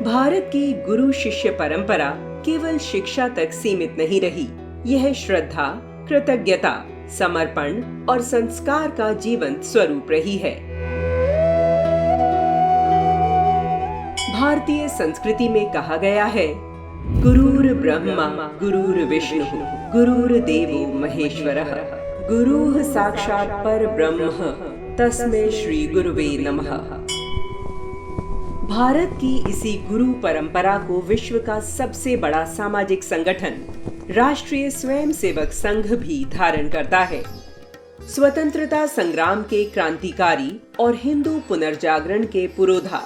भारत की गुरु शिष्य परंपरा केवल शिक्षा तक सीमित नहीं रही। यह श्रद्धा, कृतज्ञता, समर्पण और संस्कार का जीवंत स्वरूप रही है। भारतीय संस्कृति में कहा गया है, गुरुर् ब्रह्मा गुरुर्विष्णु गुरुर्देवो महेश्वरः गुरुः साक्षात् परब्रह्म तस्मै श्री गुरुवे नमः। भारत की इसी गुरु परंपरा को विश्व का सबसे बड़ा सामाजिक संगठन राष्ट्रीय स्वयंसेवक संघ भी धारण करता है। स्वतंत्रता संग्राम के क्रांतिकारी और हिंदू पुनर्जागरण के पुरोधा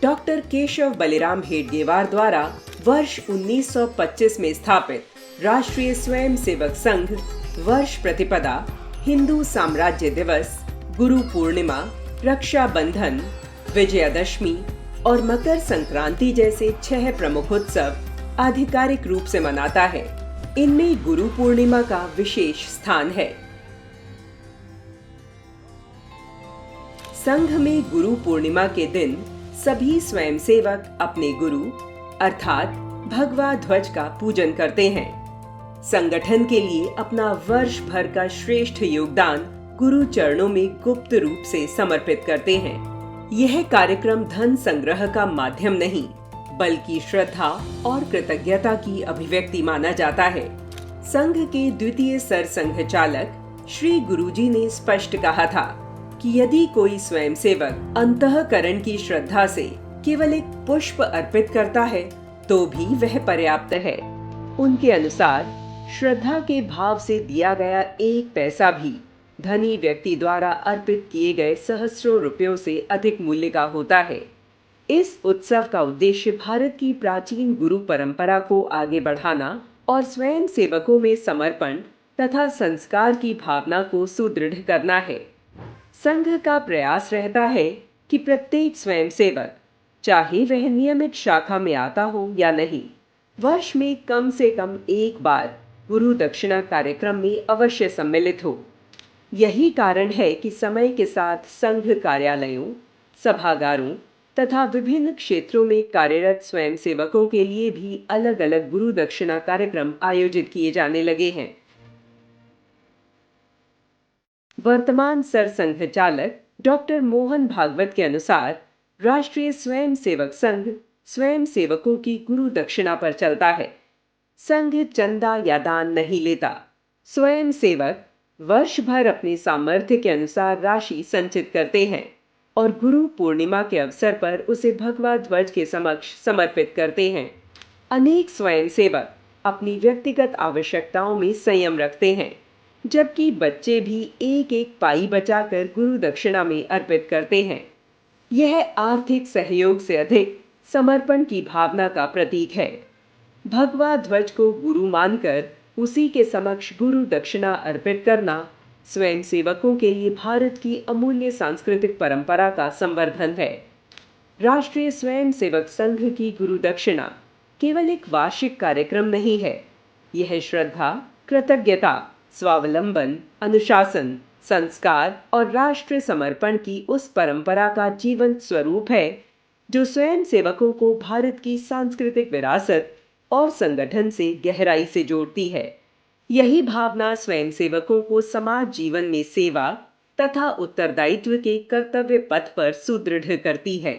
डॉक्टर केशव बलिराम हेडगेवार द्वारा वर्ष 1925 में स्थापित राष्ट्रीय स्वयंसेवक संघ वर्ष प्रतिपदा, हिंदू साम्राज्य दिवस, गुरु पूर्णिमा, रक्षाबंधन, विजयादशमी और मकर संक्रांति जैसे 6 प्रमुख उत्सव आधिकारिक रूप से मनाता है। इनमें गुरु पूर्णिमा का विशेष स्थान है। संघ में गुरु पूर्णिमा के दिन सभी स्वयंसेवक अपने गुरु अर्थात भगवा ध्वज का पूजन करते हैं। संगठन के लिए अपना वर्ष भर का श्रेष्ठ योगदान गुरु चरणों में गुप्त रूप से समर्पित करते हैं। यह कार्यक्रम धन संग्रह का माध्यम नहीं, बल्कि श्रद्धा और कृतज्ञता की अभिव्यक्ति माना जाता है। संघ के द्वितीय सरसंघ चालक श्री गुरुजी ने स्पष्ट कहा था कि यदि कोई स्वयंसेवक अंतःकरण की श्रद्धा से केवल एक पुष्प अर्पित करता है तो भी वह पर्याप्त है। उनके अनुसार श्रद्धा के भाव से दिया गया एक पैसा भी धनी व्यक्ति द्वारा अर्पित किए गए सहस्रों रुपयों से अधिक मूल्य का होता है। इस उत्सव का उद्देश्य भारत की प्राचीन गुरु परंपरा को आगे बढ़ाना और स्वयं सेवकों में समर्पण तथा संस्कार की भावना को सुदृढ़ करना है। संघ का प्रयास रहता है कि प्रत्येक स्वयंसेवक, चाहे वह नियमित शाखा में आता हो या नहीं, वर्ष में कम से कम एक बार गुरु दक्षिणा कार्यक्रम में अवश्य सम्मिलित हो। यही कारण है कि समय के साथ संघ कार्यालयों, सभागारों तथा विभिन्न क्षेत्रों में कार्यरत स्वयंसेवकों के लिए भी अलग अलग गुरु दक्षिणा कार्यक्रम आयोजित किए जाने लगे हैं। वर्तमान सरसंघ चालक डॉक्टर मोहन भागवत के अनुसार राष्ट्रीय स्वयंसेवक संघ स्वयंसेवकों की गुरु दक्षिणा पर चलता है। संघ चंदा या दान नहीं लेता। स्वयंसेवक वर्ष भर अपने सामर्थ्य के अनुसार राशि संचित करते हैं और गुरु पूर्णिमा के अवसर पर उसे भगवा ध्वज के समक्ष समर्पित करते हैं। अनेक स्वयंसेवक अपनी व्यक्तिगत आवश्यकताओं में संयम रखते हैं, जबकि बच्चे भी एक एक पाई बचाकर गुरु दक्षिणा में अर्पित करते हैं। यह आर्थिक सहयोग से अधिक समर्पण की भावना का प्रतीक है। भगवा ध्वज को गुरु मानकर उसी के समक्ष गुरु दक्षिणा अर्पित करना स्वयंसेवकों के लिए भारत की अमूल्य सांस्कृतिक परंपरा का संवर्धन है। राष्ट्रीय स्वयंसेवक संघ की गुरु दक्षिणा केवल एक वार्षिक कार्यक्रम नहीं है। यह श्रद्धा, कृतज्ञता, स्वावलंबन, अनुशासन, संस्कार और राष्ट्र समर्पण की उस परंपरा का जीवंत स्वरूप है जो स्वयंसेवकों को भारत की सांस्कृतिक विरासत और संगठन से गहराई से जोड़ती है। यही भावना स्वयंसेवकों को समाज जीवन में सेवा तथा उत्तरदायित्व के कर्तव्य पथ पर सुदृढ़ करती है।